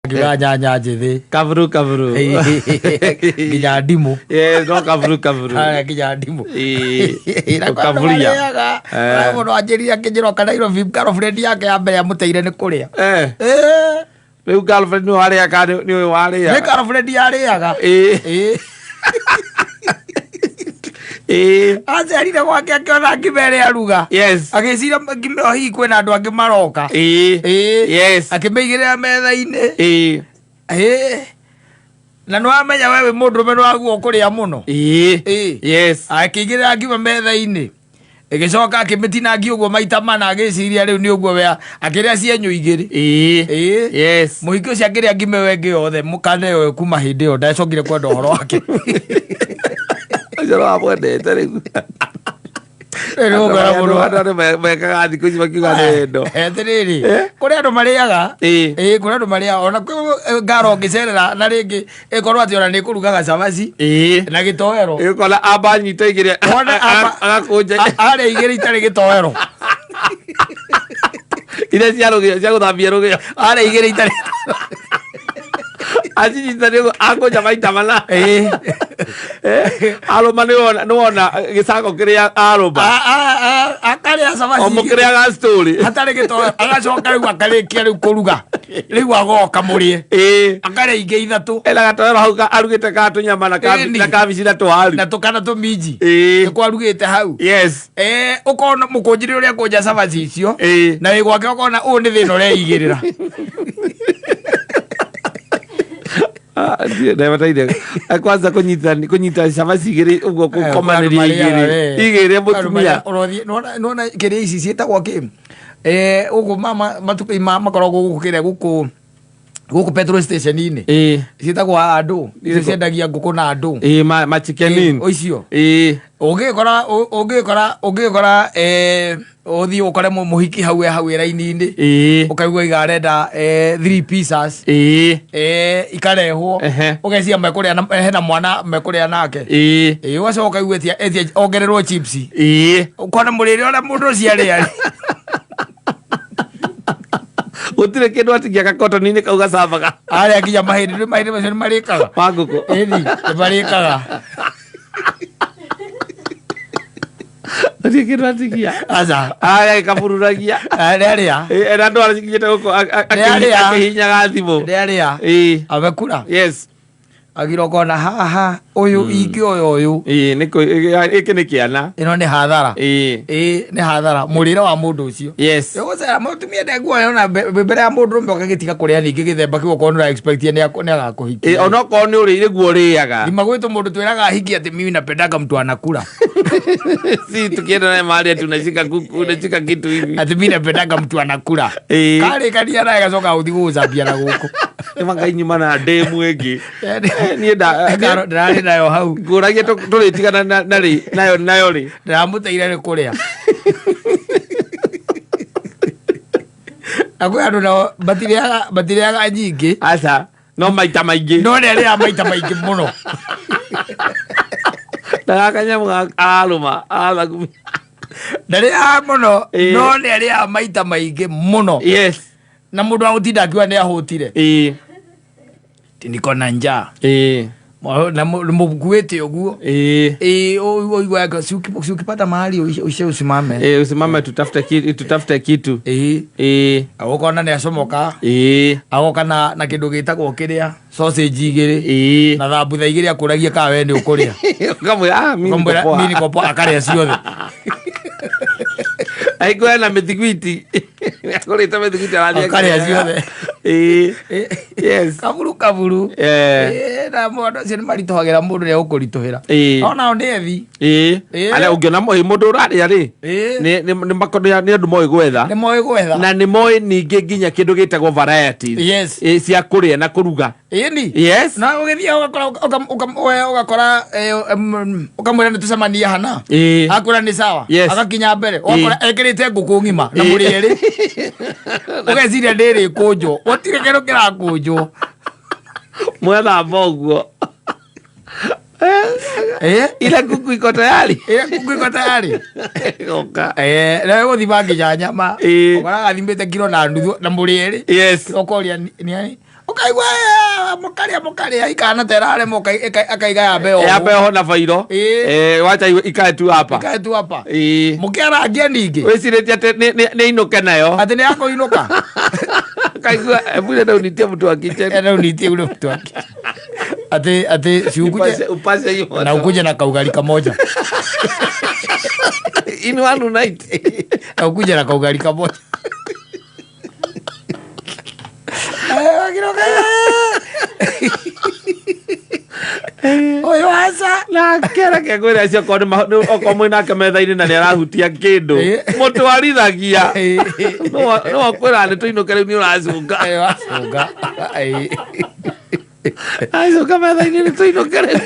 Kila nyanya jithi. Kaburu. Kija ndimu. No kaburu. Kija ndimu. Kaburia. Mũno anjĩrire akĩnjĩra kana Nairobi girlfriend yake ya mbere amũteire nĩ kũrĩa. Rĩu girlfriend nĩ warĩa kana nĩ ũyũ warĩa? Nĩ girlfriend yarĩaga. Acerire gwake akĩona ngimere aruga. Yes. Agĩcira ngimero hihi kwĩna andũ angĩ maroka. Yes. Akĩmĩigĩrĩra metha-inĩ. Na nĩ wamenya wewe mũndũrũme nĩ waguo kũrĩa mũno. Yes. Akĩigĩrĩra ngima metha-inĩ. Ĩgĩcoka akĩmĩtinangia ũguo maita mana agĩciria rĩu nĩ ũguo wea akĩrĩa cienyũ igĩrĩ. Yes. Mũhiki ũcio akĩrĩa ngima ĩyo ĩngĩ yothe mũkana ĩyo kuma hĩndĩ ĩyo ndacokire kwenda ũhoro wake. Ũcio wamwendete rĩu. Andũ mekaga thikũ ici makiuga nĩ wendo. Atĩrĩrĩ, kũrĩ andũ marĩaga. Kũrĩ andũ marĩaga ona ngaro ngĩcerera na rĩngĩ ĩkorwo atĩ ona nĩ kũrugaga cabaci na gĩtoero. Ĩkona amba nyita igĩrĩ agakũnja. Arĩa igĩrĩ itarĩ gĩtoero. Iria cia gũthambia rũgĩo. Arĩa igĩrĩ itarĩ. Acinyita nĩ akũnja maita mana. Arũma nĩ wona gĩcako kĩrĩa arũma. Akarĩa cabaci. O mũkĩrĩaga story. Hatarĩ gĩtoero. Agacoka rĩu akarĩkia rĩu kũruga. Rĩu agoka mũrĩe. Akarĩa ingĩ ithatũ. Ena gatoero hau arugĩte ka tũnyama na kabici na tũwaru. Na tũkana tũminji. Nĩ kwarugĩte hau. Yes. Ũkona mũkũnjĩrĩ ũrĩa kũnja cabaci icio. Na wĩ gwake ũkona ũũ nĩ thĩna ũreigĩrĩra. Ndabataire kwanza kunyita cabaci igĩrĩ ũguo gũkomanĩria igĩrĩ mũtumia. Nona kĩrĩa ici ciĩtagwo kĩ? Ũguo matuka makoragwo gũkĩrĩa gũkũ petrol station-inĩ. Ciĩtagwo andũ. Icio ciendagia ngũkũ na andũ. Machicken. Icio. Ũngĩkora ũthiĩ ũkore mũhiki hau wĩra-inĩ-inĩ. Ũkaigua igarenda 3 pizzas. Ikarehwo. Ũgeciria mekũrĩa hena mwana mekũrĩa nake. Ũgacoka ũkaigua etia ongererwo chips. Ũkona mũrĩre ũrĩa mũndũ ũcio arĩa. Gũtirĩ kĩndũ atigia gakotoni-inĩ kau gacabaga. Arĩa nginya mahĩndĩ macio nĩ marĩkaga. Ma ngũkũ. Nĩ marĩkaga. Gũtirĩ kĩndũ atigia. Aca. Arĩa gĩkabururagia. Rĩarĩa. Ena andũ arakinyĩte gũkũ akĩhinyaga thimũ. Rĩarĩa. Amekura. Yes. Agira ũkona haha ũyũ ingĩoya ũyũ. Gĩkĩ nĩ kĩana. Ĩno nĩ hathara. Nĩ hathara mũrĩre wa mũndũ ũcio. Yes. Ũgũcera mũtumia ndenguoya ona mbere ya mũndũ ũmwe ũkagĩtiga kũrĩa ningĩ gĩthemba kĩu ũkorwo nĩ expectia nĩ agakũhikia. Ona okorwo nĩ ũrĩire guo ũrĩaga. Thima gwitũ mũndũ twĩraga hiki atĩ mimi napendaga mtu anakula. Si tukienda naye mahali tunashika kuku unashika kitu hivi. Ati mimi napendaga mtu anakula. Kale kania naye gacoka uthi gũcambia na gũkũ. Manga inyuma na demu ĩngĩ. Niĩ ndarĩ nayo hau. Ngũragia tũrĩtigana nayo rĩ. Ndamũteire nĩ kũrĩa. Agwe andũ nao matirĩaga nyingĩ. Aca no maita maingĩ. No nĩ arĩa maita maingĩ mũno. Ndagakanyamũ arũma agumi. Ndarĩa mũno no nĩ arĩa maita maingĩ mũno. Yes. Na mũndũ wa gũtinda akiuga nĩ ahũtire. Niko na njaa. Na mũkuĩte ũguo. Uigwaga si ukipata mahali usimame. Usimame tutafute kitu. Agũkona nĩ acomoka. Agoka na kĩndũ gĩtagwo kĩrĩa sausage igĩrĩ. Na thambutha igĩrĩ akũragia kana we nĩ ũkũrĩa. Kamwe mimi niko po akarĩa ciothe. Aigua na mĩthiguiti. Akũrĩte mĩthiguiti ararĩa. Akarĩa ciothe. Yes. Kaburu. Na mũndũ ũcio nĩ maritũhagĩra mũndũ rĩa gũkũritũhĩra. Ona o nĩ ethi. Arĩa ũngĩona mũndũ ũrarĩa rĩ. Nĩ andũ moĩ gwetha. Nĩ moĩ gwetha. Na nĩ moĩ ningĩ nginya kĩndũ gĩtagwo varieties. Yes. Cia kũrĩa na kũruga. Yes. Na ũgĩthiĩ ũgakora ũkamwĩra nĩ tũcemanie hana. Akwĩra nĩ sawa. Agakinya mbere. Ũgakora ekĩrĩte ngũkũ ng'ima na mũrĩere. Ũgeciria ndĩrĩ kũnjwo. Gũtirĩ kĩndũ kĩrakũnjwo. Mwethamba ũguo. Ile kuku iko tayari. Oka. Na wewe ũthima nginya nyama. Ũkoraga thimĩte kilo na nuthu na mũrĩere. Yes. Ũkoria nĩ ukaigua mukaria ikana terare moka akaiga ya beo na bairo wacha ikae tu hapa mukiarangia ningi wicirĩtie atĩ nĩ inuke nayo atĩ nĩ yako inuka kaigua mbure na unitie mtu wa kitchen na unitie ule mtu wa kitchen ati si upase hiyo na ukuje na kaugali kamoja in one night na ukuje na kaugali kamoja oyo asa na kera ke gwira acio ko mwinake metha-inĩ na nĩ arahutia kĩndũ mũtwarithagia no akwĩra nĩ tũinũke rĩu nĩ ũracunga acunga metha-inĩ nĩ tũinũke rĩu